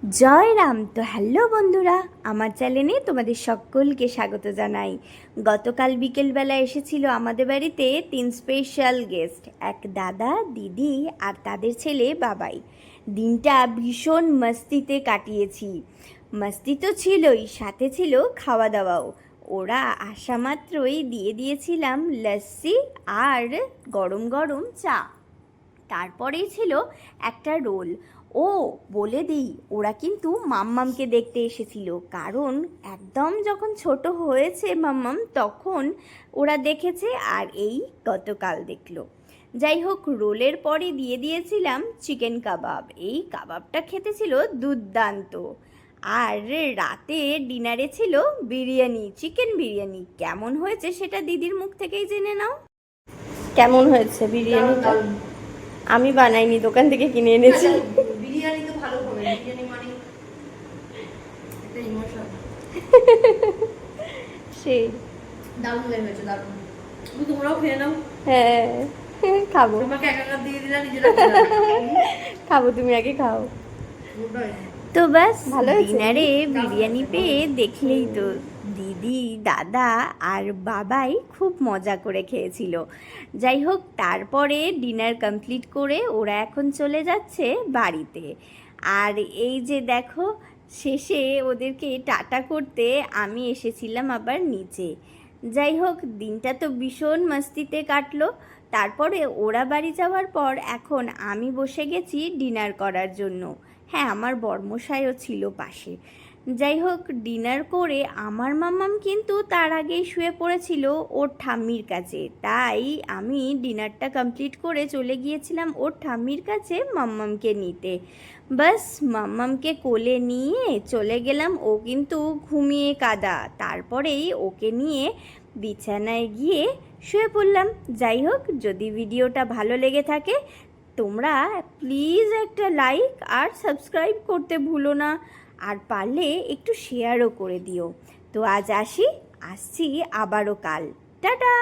জয় রাম। তো হ্যালো বন্ধুরা, আমার চ্যানেলে তোমাদের সকলকে স্বাগত জানাই। গতকাল বিকেলবেলা এসেছিল আমাদের বাড়িতে 3 স্পেশাল গেস্ট, এক দাদা, দিদি আর তাদের ছেলে বাবাই। দিনটা ভীষণ মস্তিতে কাটিয়েছি। মস্তি তো ছিলই, সাথে ছিল খাওয়া দাওয়াও। ওরা আসা মাত্রই দিয়ে দিয়েছিলাম লস্যি আর গরম গরম চা। তারপরেই ছিল একটা রোল। ও বলে দিই, ওরা কিন্তু মাম্মামকে দেখতে এসেছিল, কারণ একদম যখন ছোট হয়েছে মাম্মাম তখন ওরা দেখেছে, আর এই গতকাল দেখলো। যাই হোক, রোলের পরে দিয়ে দিয়েছিলাম চিকেন কাবাব। এই কাবাবটা খেতে ছিল দুর্দান্ত। আর রাতে ডিনারে ছিল বিরিয়ানি, চিকেন বিরিয়ানি। কেমন হয়েছে সেটা দিদির মুখ থেকেই জেনে নাও। কেমন হয়েছে বিরিয়ানিটা? আমি বানাইনি, দোকান থেকে কিনে এনেছি। বিরিয়ানি তো ভালো হবে, বিরিয়ানি মানে একটা ইমোশন। সেই দারুণ হয়েছে, দারুণ। তোমরাও খেয়ে নাও। হ্যাঁ, খাবো। তোমাকে একা দিয়ে দিলা, নিজেরা খাবো, তুমি আগে খাও। তো ব্যাস, ডিনারে বিরিয়ানি পেয়ে দেখলেই তো, দিদি, দাদা আর বাবাই খুব মজা করে খেয়েছিল। যাই হোক, তারপরে ডিনার কমপ্লিট করে ওরা এখন চলে যাচ্ছে বাড়িতে। আর এই যে দেখো, শেষে ওদেরকে টাটা করতে আমি এসেছিলাম আবার নিচে। যাই হোক, দিনটা তো ভীষণ মস্তিতে কাটলো। তারপরে ওরা বাড়ি যাওয়ার পর এখন আমি বসে গেছি ডিনার করার জন্য। হ্যাঁ, আমার বর্মশাইও ছিল পাশে। যাই হোক, ডিনার করে আমার মাম্মাম কিন্তু তার আগেই শুয়ে পড়েছিল ওর ঠাম্মির কাছে। তাই আমি ডিনারটা কমপ্লিট করে চলে গিয়েছিলাম ওর ঠাম্মির কাছে মাম্মামকে নিতে। বাস, মাম্মামকে কোলে নিয়ে চলে গেলাম। ও কিন্তু ঘুমিয়ে কাদা। তারপরেই ওকে নিয়ে বিছানায় গিয়ে শুয়ে পড়লাম। যাই হোক, যদি ভিডিওটা ভালো লেগে থাকে তোমরা প্লিজ একটা লাইক আর সাবস্ক্রাইব করতে ভুলো না, আর পারলে একটু শেয়ারও করে দিও। তো আজ আসছি আবারও কাল। টাটা।